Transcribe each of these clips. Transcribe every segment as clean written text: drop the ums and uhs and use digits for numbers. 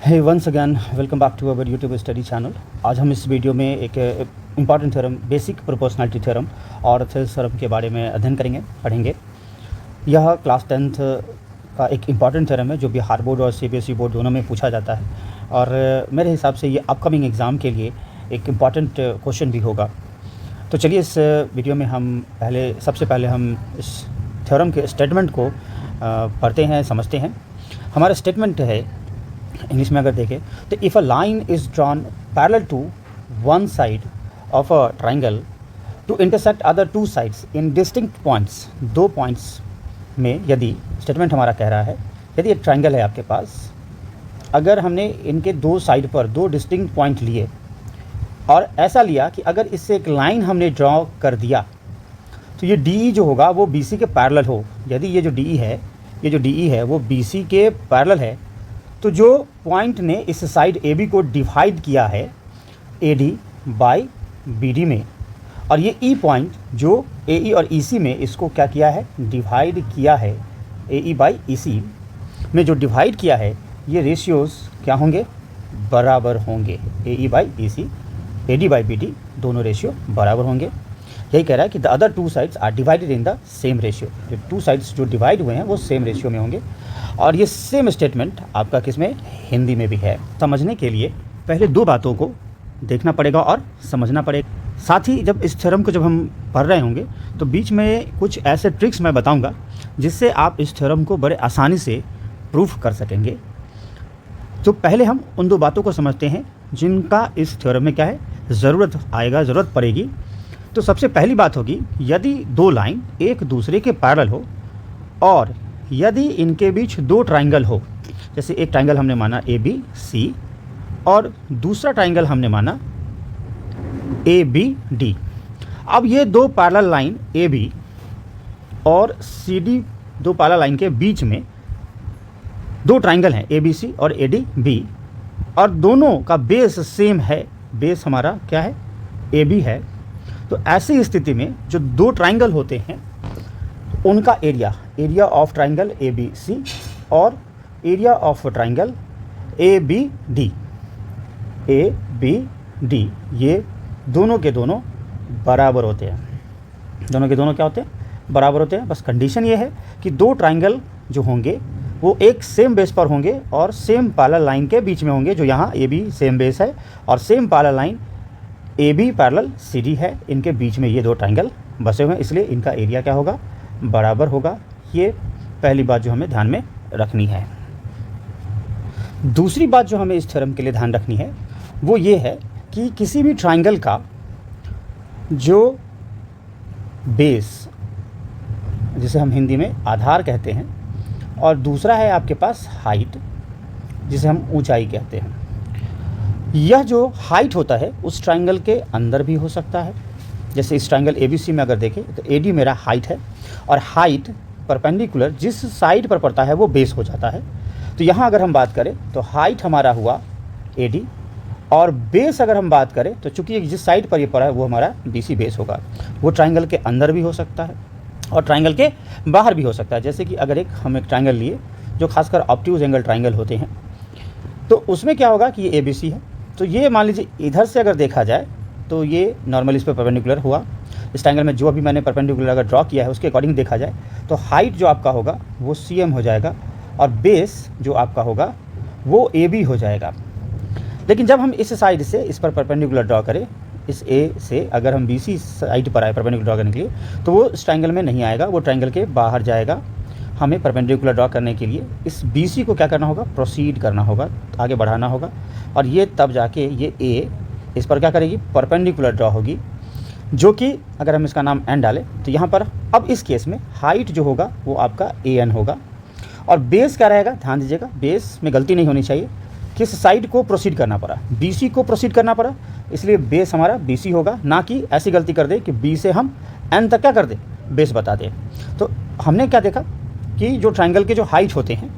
Hey once again welcome back to our YouTube study channel. आज हम इस video में एक important theorem, basic proportionality theorem और थेल्स थ्योरम के बारे में अध्ययन पढ़ेंगे। यह क्लास 10th का एक इम्पॉर्टेंट थ्योरम है जो बिहार बोर्ड और सीबीएसई बोर्ड दोनों में पूछा जाता है और मेरे हिसाब से ये अपकमिंग एग्ज़ाम के लिए एक इम्पॉर्टेंट क्वेश्चन भी होगा। तो चलिए इस वीडियो में हम सबसे पहले हम इस थ्योरम के स्टेटमेंट को पढ़ते हैं, समझते हैं। हमारा स्टेटमेंट है, इंग्लिश में अगर देखें तो if a line is drawn parallel to one side of a triangle to intersect other two sides in distinct points, दो पॉइंट्स में यदि स्टेटमेंट हमारा कह रहा है, यदि एक ट्राइंगल है आपके पास, अगर हमने इनके दो साइड पर दो डिस्टिंक्ट पॉइंट लिए और ऐसा लिया कि अगर इससे एक लाइन हमने ड्रॉ कर दिया तो ये डी जो होगा वो बी सी के पैरेलल हो। यदि ये जो डी है वो बी सी के पैरेलल है तो जो पॉइंट ने इस साइड ए बी को डिवाइड किया है A D by B D में, और ये ई पॉइंट जो ए ई और ई सी में इसको क्या किया है, डिवाइड किया है, ए ई बाई ई सी में जो डिवाइड किया है, ये रेशियोज़ क्या होंगे, बराबर होंगे। A E by E C, A D by B D दोनों रेशियो बराबर होंगे। यही कह रहा है कि the other two sides are divided in the same ratio. जो टू साइड्स जो डिवाइड हुए हैं वो सेम रेशियो में होंगे। और ये सेम स्टेटमेंट आपका किस में, हिंदी में भी है। समझने के लिए पहले दो बातों को देखना पड़ेगा और समझना पड़ेगा। साथ ही जब इस थ्योरम को जब हम पढ़ रहे होंगे तो बीच में कुछ ऐसे ट्रिक्स मैं बताऊंगा जिससे आप इस थ्योरम को बड़े आसानी से प्रूफ कर सकेंगे। तो पहले हम उन दो बातों को समझते हैं जिनका इस थ्योरम में क्या है, ज़रूरत पड़ेगी। तो सबसे पहली बात होगी, यदि दो लाइन एक दूसरे के पैरेलल हो और यदि इनके बीच दो ट्राइंगल हो, जैसे एक ट्राइंगल हमने माना ए बी सी और दूसरा ट्राइंगल हमने माना ए बी डी। अब ये दो पैरेलल लाइन ए बी और सी डी, दो पैरेलल लाइन के बीच में दो ट्राइंगल हैं ए बी सी और ए डी बी, और दोनों का बेस सेम है। बेस हमारा क्या है, ए बी है। तो ऐसी स्थिति में जो दो ट्राइंगल होते हैं उनका area of triangle A B C और area of triangle A B D, ये दोनों के दोनों बराबर होते हैं। दोनों के दोनों क्या होते हैं, बराबर होते हैं। बस कंडीशन ये है कि दो ट्राइंगल जो होंगे वो एक सेम बेस पर होंगे और सेम पैरेलल लाइन के बीच में होंगे। जो यहाँ ए बी सेम बेस है और same parallel line A B parallel C D है, इनके बीच में ये दो ट्राइंगल बसे हुए हैं, इसलिए इनका एरिया क्या होगा, बराबर होगा। ये पहली बात जो हमें ध्यान में रखनी है। दूसरी बात जो हमें इस थ्योरम के लिए ध्यान रखनी है वो ये है कि किसी भी ट्राइंगल का जो बेस, जिसे हम हिंदी में आधार कहते हैं, और दूसरा है आपके पास हाइट, जिसे हम ऊंचाई कहते हैं। यह जो हाइट होता है उस ट्राइंगल के अंदर भी हो सकता है। जैसे इस ट्राइंगल ए बी सी में अगर देखें तो ए डी मेरा हाइट है और हाइट परपेंडिकुलर जिस साइड पर पड़ता है वो बेस हो जाता है। तो यहाँ अगर हम बात करें तो हाइट हमारा हुआ ए डी और बेस अगर हम बात करें तो चूंकि जिस साइड पर ये पड़ा है वो हमारा बी सी बेस होगा। वो ट्राइंगल के अंदर भी हो सकता है और ट्राइंगल के बाहर भी हो सकता है। जैसे कि अगर हम एक ट्राइंगल लिए जो खासकर ऑब्ट्यूज एंगल ट्राइंगल होते हैं तो उसमें क्या होगा कि ये ए बी सी है। तो ये मान लीजिए इधर से अगर देखा जाए तो ये नॉर्मल इस पर परपेंडिकुलर हुआ। इस ट्राइंगल में जो अभी मैंने परपेंडिकुलर अगर ड्रॉ किया है उसके अकॉर्डिंग देखा जाए तो हाइट जो आपका होगा वो सी एम हो जाएगा और बेस जो आपका होगा वो ए बी हो जाएगा। लेकिन जब हम इस साइड से इस पर परपेंडिकुलर ड्रॉ करें, इस ए से अगर हम बी सी साइड पर आए परपेंडिकुलर ड्रॉ करने के लिए तो वो इस ट्राइंगल में नहीं आएगा, वो ट्राइंगल के बाहर जाएगा। हमें परपेंडिकुलर ड्रॉ करने के लिए इस बी सी को क्या करना होगा, प्रोसीड करना होगा, आगे बढ़ाना होगा, और ये तब जाके ये ए इस पर क्या करेगी, परपेंडिकुलर ड्रॉ होगी, जो कि अगर हम इसका नाम एन डालें तो यहाँ पर अब इस केस में हाइट जो होगा वो आपका ए एन होगा और बेस क्या रहेगा, ध्यान दीजिएगा, बेस में गलती नहीं होनी चाहिए। किस साइड को प्रोसीड करना पड़ा, बी सी को प्रोसीड करना पड़ा, इसलिए बेस हमारा बी सी होगा। ना कि ऐसी गलती कर दे कि बी से हम एन तक क्या कर दे, बेस बता दें। तो हमने क्या देखा कि जो ट्राइंगल के जो हाइट होते हैं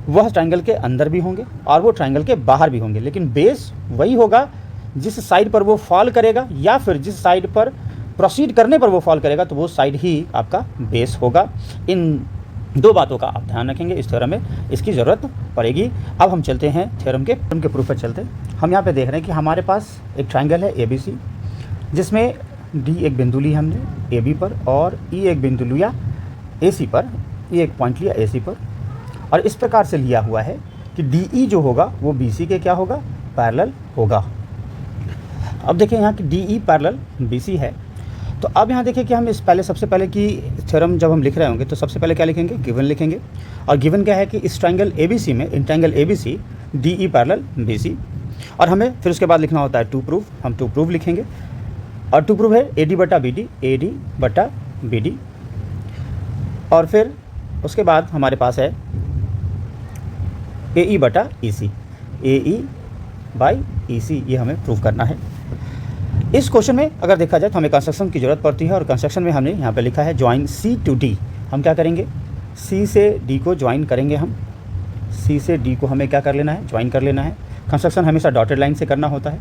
वह ट्राइंगल के अंदर भी होंगे और वो ट्राइंगल के बाहर भी होंगे, लेकिन बेस वही होगा जिस साइड पर वो फॉल करेगा या फिर जिस साइड पर प्रोसीड करने पर वो फॉल करेगा तो वो साइड ही आपका बेस होगा। इन दो बातों का आप ध्यान रखेंगे, इस थ्योरम में इसकी ज़रूरत पड़ेगी। अब हम चलते हैं थ्योरम के प्रूफ पर चलते हैं। हम यहाँ पे देख रहे हैं कि हमारे पास एक ट्राइंगल है ABC, जिसमें D एक बिंदु ली हमने AB पर और E एक बिंदु लिया AC पर, E एक पॉइंट लिया AC पर, और इस प्रकार से लिया हुआ है कि DE जो होगा वो BC के क्या होगा, पैरेलल होगा। अब देखिए यहाँ कि DE पैरेलल BC है। तो अब यहाँ देखिए कि हम इस सबसे पहले की थ्योरम जब हम लिख रहे होंगे तो सबसे पहले क्या लिखेंगे, गिवन लिखेंगे। और गिवन क्या है कि इस ट्राइंगल ABC में, in triangle ABC DE parallel BC, और हमें फिर उसके बाद लिखना होता है टू प्रूफ। हम टू प्रूफ लिखेंगे, और टू प्रूफ है AD बटा BD, और फिर उसके बाद हमारे पास है AE बटा EC, AE बाई EC, ये हमें प्रूव करना है। इस क्वेश्चन में अगर देखा जाए तो हमें कंस्ट्रक्शन की ज़रूरत पड़ती है, और कंस्ट्रक्शन में हमने यहाँ पे लिखा है ज्वाइन C to D। हम क्या करेंगे, C से D को ज्वाइन करेंगे। हम C से D को हमें क्या कर लेना है, ज्वाइन कर लेना है। कंस्ट्रक्शन हमेशा डॉटेड लाइन से करना होता है।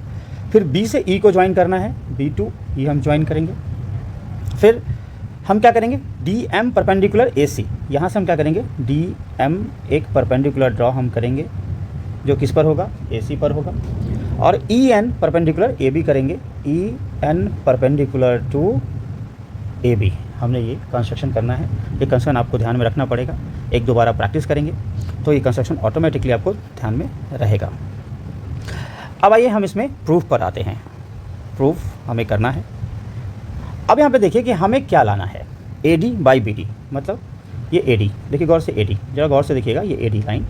फिर B से E को ज्वाइन करना है, B to E हम ज्वाइन करेंगे। फिर हम क्या करेंगे, DM परपेंडिकुलर AC, यहाँ से हम क्या करेंगे, DM एक परपेंडिकुलर ड्रॉ हम करेंगे जो किस पर होगा, AC पर होगा। और EN परपेंडिकुलर AB करेंगे, EN परपेंडिकुलर टू AB। हमने ये कंस्ट्रक्शन करना है। ये कंस्ट्रक्शन आपको ध्यान में रखना पड़ेगा, एक दो बार प्रैक्टिस करेंगे तो ये कंस्ट्रक्शन ऑटोमेटिकली आपको ध्यान में रहेगा। अब आइए हम इसमें प्रूफ पर आते हैं। प्रूफ हमें करना है। अब यहाँ पे देखिए कि हमें क्या लाना है, AD बाई BD, मतलब ये AD, देखिए गौर से AD, जरा गौर से देखिएगा, ये AD लाइन,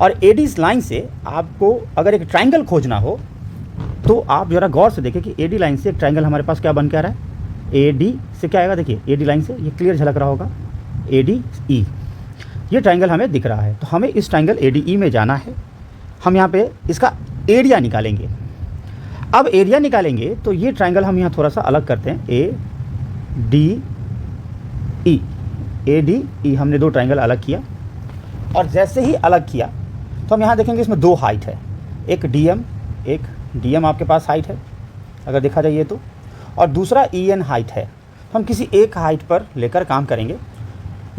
और AD लाइन से आपको अगर एक ट्राइंगल खोजना हो तो आप ज़रा गौर से देखिए कि AD लाइन से एक ट्राइंगल हमारे पास क्या बन के आ रहा है, AD से क्या आएगा, देखिए AD लाइन से ये क्लियर झलक रहा होगा, ADE, ये ट्राइंगल हमें दिख रहा है। तो हमें इस ट्राइंगल ADE में जाना है। हम यहाँ पे इसका एरिया निकालेंगे। अब एरिया निकालेंगे तो ये ट्राइंगल हम यहाँ थोड़ा सा अलग करते हैं, ADE हमने दो ट्राइंगल अलग किया, और जैसे ही अलग किया तो हम यहाँ देखेंगे इसमें दो हाइट है, एक DM आपके पास हाइट है अगर देखा जाइए तो, और दूसरा EN हाइट है। तो हम किसी एक हाइट पर लेकर काम करेंगे।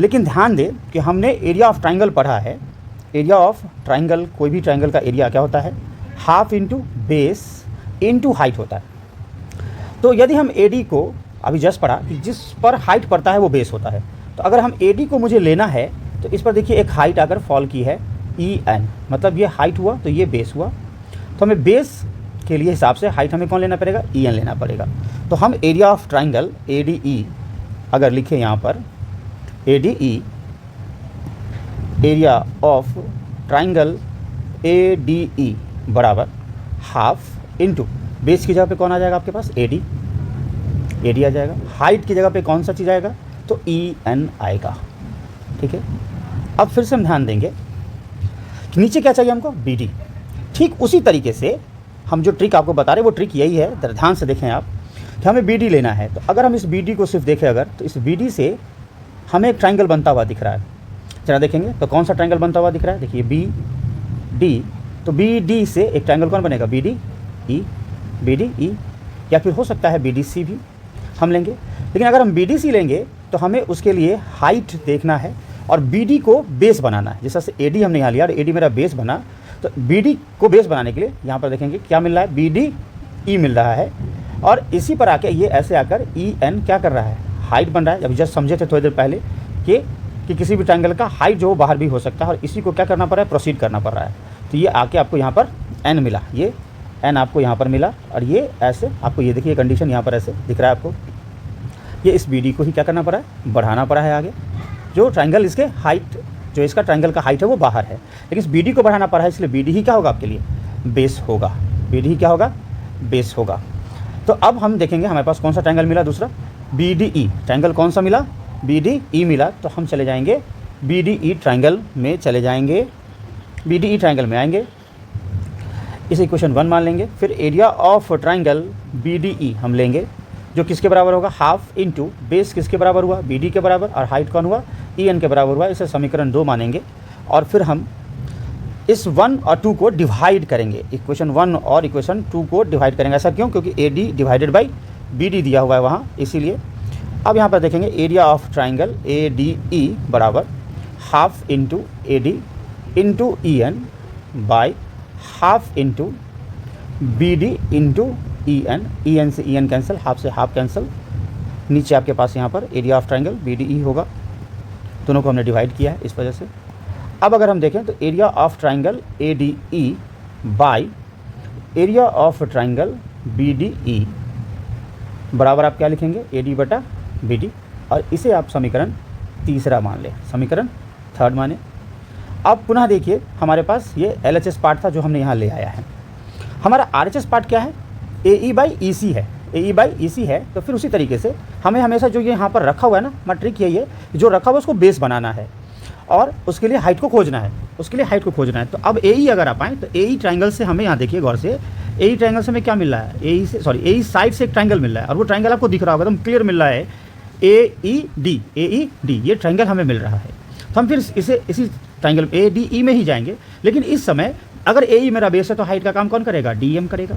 लेकिन ध्यान दें कि हमने एरिया ऑफ ट्राइंगल पढ़ा है। एरिया ऑफ ट्राइंगल, कोई भी ट्राइंगल का एरिया क्या होता है, half into base into height होता है। तो यदि हम AD को अभी जस्ट पढ़ा कि जिस पर हाइट पड़ता है वो बेस होता है, तो अगर हम AD को मुझे लेना है तो इस पर देखिए एक हाइट अगर फॉल की है EN, मतलब ये हाइट हुआ तो ये बेस हुआ। तो हमें बेस के लिए हिसाब से हाइट हमें कौन लेना पड़ेगा, EN लेना पड़ेगा। तो हम एरिया ऑफ ट्राइंगल ADE अगर लिखें यहाँ पर, ADE area of triangle ADE बराबर हाफ इंटू बेस की जगह पे कौन आ जाएगा आपके पास, AD आ जाएगा। हाइट की जगह पे कौन सा चीज़ आएगा, तो EN आएगा। ठीक है, अब फिर से हम ध्यान देंगे कि नीचे क्या चाहिए हमको, BD। ठीक उसी तरीके से हम जो ट्रिक आपको बता रहे हैं वो ट्रिक यही है, ध्यान से देखें आप कि हमें BD लेना है। तो अगर हम इस BD को सिर्फ देखें अगर, तो इस BD से हमें एक ट्राइंगल बनता हुआ दिख रहा है। जरा देखेंगे तो कौन सा ट्राइंगल बनता हुआ दिख रहा है, देखिए BD। तो BD से एक ट्राइंगल कौन बनेगा, BDE, या फिर हो सकता है BDC भी हम लेंगे। लेकिन अगर हम BDC लेंगे तो हमें उसके लिए हाइट देखना है और BD को बेस बनाना है। जैसा से AD हमने यहाँ लिया और AD मेरा बेस बना, तो BD को बेस बनाने के लिए यहाँ पर देखेंगे क्या मिल रहा है, BDE मिल रहा है। और इसी पर आके ये ऐसे आकर EN क्या कर रहा है, हाइट बन रहा है। अभी जस्ट समझे थे थोड़ी देर पहले कि किसी भी ट्राइंगल का हाइट जो बाहर भी हो सकता है, और इसी को क्या करना पड़ रहा है, प्रोसीड करना पड़ रहा है। तो ये आके आपको यहाँ पर N मिला, ये N आपको यहाँ पर मिला, और ये ऐसे आपको ये देखिए कंडीशन यहाँ पर ऐसे दिख रहा है आपको। ये इस BD को ही क्या करना पड़ा है, बढ़ाना पड़ा है आगे। जो ट्राइंगल इसके हाइट, जो इसका ट्राइंगल का हाइट है वो बाहर है, लेकिन इस BD को बढ़ाना पड़ा है, इसलिए BD ही क्या होगा आपके लिए, बेस होगा। BD ही क्या होगा, बेस होगा। तो अब हम देखेंगे हमारे पास कौन सा ट्राइंगल मिला, दूसरा BDE ट्राइंगल कौन सा मिला, BDE मिला। तो हम चले जाएंगे BDE ट्राइंगल में, चले जाएंगे BDE ट्राइंगल में आएंगे, इस इक्वेशन 1 मान लेंगे। फिर एरिया ऑफ ट्राइंगल BDE हम लेंगे, जो किसके बराबर होगा, हाफ इंटू बेस किसके बराबर हुआ, BD के बराबर, और हाइट कौन हुआ, EN के बराबर हुआ। इसे समीकरण 2 मानेंगे। और फिर हम इस 1 और 2 को डिवाइड करेंगे, इक्वेशन 1 और इक्वेशन 2 को डिवाइड करेंगे। ऐसा क्यों, क्योंकि AD डिवाइडेड बाई BD दिया हुआ है वहाँ, इसीलिए। अब यहाँ पर देखेंगे एरिया ऑफ ट्राइंगल ADE बराबर half into A D into E N by half into B D into E N से ई एन कैंसिल, हाफ से हाफ कैंसिल, नीचे आपके पास यहाँ पर area of triangle B D E होगा, दोनों को हमने डिवाइड किया है इस वजह से। अब अगर हम देखें तो area of triangle A D E by area of triangle B D E बराबर आप क्या लिखेंगे, ए डी बटा बी डी, और इसे आप समीकरण तीसरा मान लें, समीकरण थर्ड माने। अब पुनः देखिए हमारे पास ये एल एच एस पार्ट था जो हमने यहाँ ले आया है, हमारा आर एच एस पार्ट क्या है, ए ई बाई ई सी है, ए ई बाई ई सी है। तो फिर उसी तरीके से हमें हमेशा जो ये यहाँ पर रखा हुआ है ना, हमारा ट्रिक यही है, जो रखा हुआ है उसको बेस बनाना है और उसके लिए हाइट को खोजना है, उसके लिए हाइट को खोजना है। तो अब ए ई अगर आप आएँ तो ए ई ट्राइंगल से हमें यहाँ देखिए गौर से, ए ई ट्राइंगल से हमें क्या मिल रहा है, ए ई से सॉरी ए ई साइड से एक ट्राइंगल मिल रहा है, और वो ट्राइंगल आपको दिख रहा होगा एकदम क्लियर मिल रहा है, ए ई डी, ये ट्राइंगल हमें मिल रहा है। तो हम फिर इसे इसी ट्राइंगल ए डी ई में ही जाएंगे, लेकिन इस समय अगर ए ई मेरा बेस है तो हाइट का काम कौन करेगा, डी एम करेगा।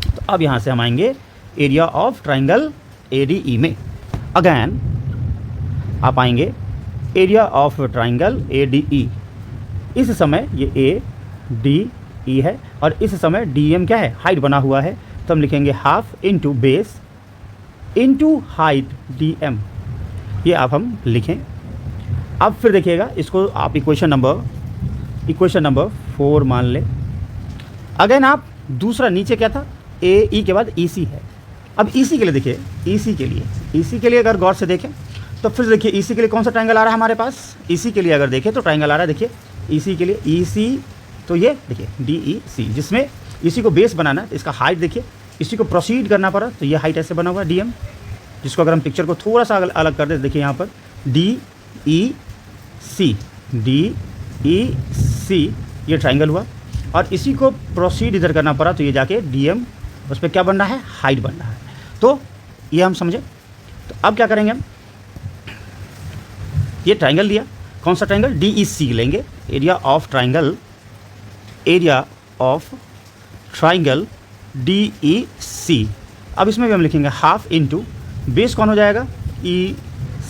तो अब यहाँ से हम आएंगे area of triangle A D ई में, अगैन आप आएंगे area of triangle A D ई, इस समय ये ए डी ई है और इस समय डी एम क्या है, हाइट बना हुआ है, तो हम लिखेंगे half into base into height D M, ये आप हम लिखें। अब फिर देखिएगा इसको आप इक्वेशन नंबर 4 मान लें। अगेन आप दूसरा नीचे क्या था, ए ई के बाद ई सी है। अब ई सी के लिए देखिए, ई सी के लिए अगर गौर से देखें तो फिर देखिए ई सी के लिए कौन सा ट्राइंगल आ रहा है हमारे पास, ई सी के लिए अगर देखें तो ट्राइंगल आ रहा है, देखिए ई सी के लिए ई सी, तो ये देखिए डी ई सी, जिसमें इसी को बेस बनाना है, इसका हाइट देखिए, इसी को प्रोसीड करना पड़ा तो ये हाइट ऐसे बना हुआ है डी एम, जिसको अगर हम पिक्चर को थोड़ा सा अलग कर दे, देखिए यहाँ पर डी ई सी ये ट्राइंगल हुआ, और इसी को प्रोसीड इधर करना पड़ा तो ये जाके डी एम उस पर क्या बन रहा है, हाइट बन रहा है। तो ये हम समझे। तो अब क्या करेंगे हम, ये ट्राइंगल लिया, कौन सा ट्राइंगल, डी ई सी लेंगे, area of triangle D E C. अब इसमें भी हम लिखेंगे हाफ इंटू बेस कौन हो जाएगा, ई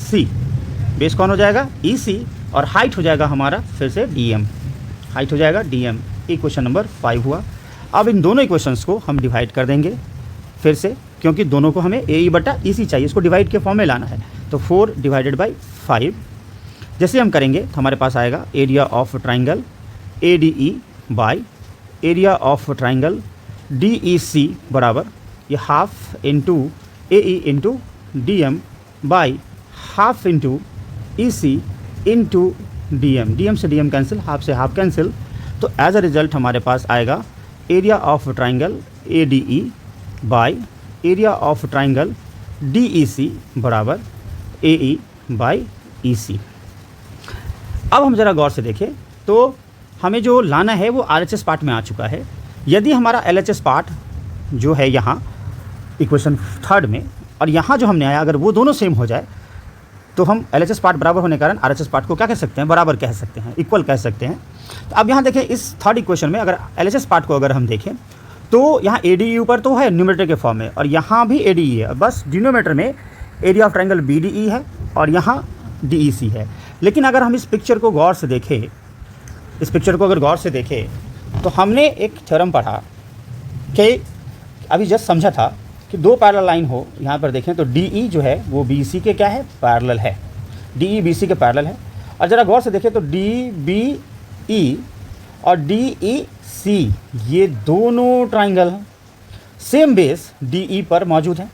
सी, बेस कौन हो जाएगा, ई सी, और हाइट हो जाएगा हमारा फिर से डी एम, हाइट हो जाएगा डी एम। इक्वेशन नंबर 5 हुआ। अब इन दोनों इक्वेशंस को हम डिवाइड कर देंगे फिर से, क्योंकि दोनों को हमें ए ई बटा ई सी चाहिए, इसको डिवाइड के फॉर्म में लाना है। तो 4 डिवाइडेड बाई 5 जैसे हम करेंगे तो हमारे पास आएगा area of triangle A D E by area of triangle D E C बराबर ये half into A E into D M by half into E C into D M से डी एम कैंसिल, हाफ से half cancel. तो as a result हमारे पास आएगा area of triangle A D E by area of triangle D E C बराबर A E by E C. अब हम ज़रा गौर से देखें तो हमें जो लाना है वो आर एच एस पार्ट में आ चुका है। यदि हमारा एल एच एस पार्ट जो है यहाँ इक्वेशन 3 में और यहाँ जो हमने आया अगर वो दोनों सेम हो जाए तो हम एल एच एस पार्ट बराबर होने के कारण आर एच एस पार्ट को क्या कह सकते हैं, बराबर कह सकते हैं, इक्वल कह सकते हैं। तो अब यहाँ देखें इस 3rd इक्वेशन में अगर एल एच एस पार्ट को अगर हम देखें तो यहाँ ए डी ई ऊपर तो है न्यूमरेटर के फॉर्म में और यहाँ भी ए डी ई है, बस डिनोमिनेटर में area of triangle B D E है और यहाँ डी ई सी है। लेकिन अगर हम इस पिक्चर को गौर से देखें, इस पिक्चर को अगर गौर से देखें तो हमने एक थ्योरम पढ़ा कि अभी जस्ट समझा था कि दो पैरेलल लाइन हो, यहाँ पर देखें तो डी ई जो है वो बी सी के क्या है, पैरेलल है, डी ई बी सी के पैरेलल है। और ज़रा गौर से देखें तो डी बी ई और डी ई सी ये दोनों triangle same base D E पर मौजूद हैं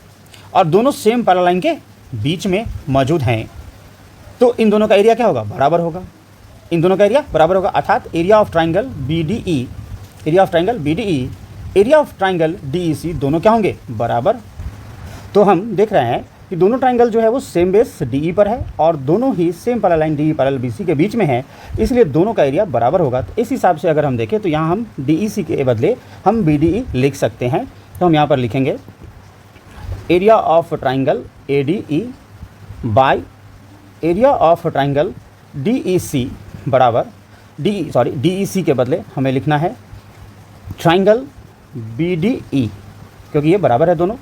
और दोनों सेम पैरेलल लाइन के बीच में मौजूद हैं। तो इन दोनों का एरिया क्या होगा, बराबर होगा, इन दोनों का एरिया बराबर होगा, अर्थात area of triangle B D E, area of triangle B D E, area of triangle D E C दोनों क्या होंगे, बराबर। तो हम देख रहे हैं कि दोनों ट्राइंगल जो है वो सेम बेस डी ई पर है और दोनों ही same parallel line D E parallel B C के बीच में है, इसलिए दोनों का एरिया बराबर होगा। तो इस हिसाब से अगर हम देखें तो यहाँ हम डी ई सी के बदले हम बी डी ई लिख सकते हैं। तो हम यहाँ पर लिखेंगे area of triangle A D E by area of triangle D E C बराबर डी ई सी के बदले हमें लिखना है ट्राइंगल बी डी ई, क्योंकि ये बराबर है, दोनों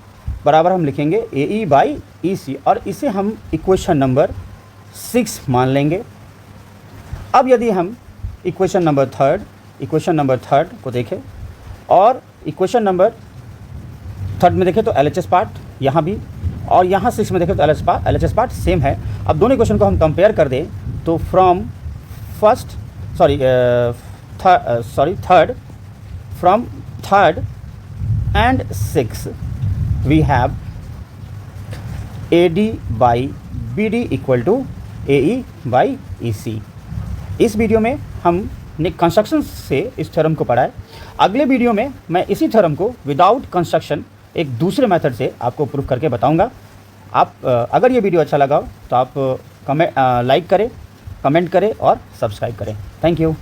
बराबर हम लिखेंगे ए ई बाई ई सी और इसे हम इक्वेशन नंबर 6 मान लेंगे। अब यदि हम इक्वेशन नंबर थर्ड को देखें और इक्वेशन नंबर थर्ड में देखें तो LHS पार्ट यहाँ भी, और यहाँ 6 में देखें तो LHS पार्ट सेम है। अब दोनों इक्वेशन को हम कंपेयर कर दें तो from third and 6 we have AD by BD equal to AE by EC। इस वीडियो में हमने कंस्ट्रक्शन से इस थ्योरम को पढ़ा है। अगले वीडियो में मैं इसी थ्योरम को विदाउट कंस्ट्रक्शन एक दूसरे मेथड से आपको प्रूव करके बताऊंगा। आप अगर ये वीडियो अच्छा लगा हो तो आप लाइक करें, कमेंट करें और सब्सक्राइब करें। Thank you.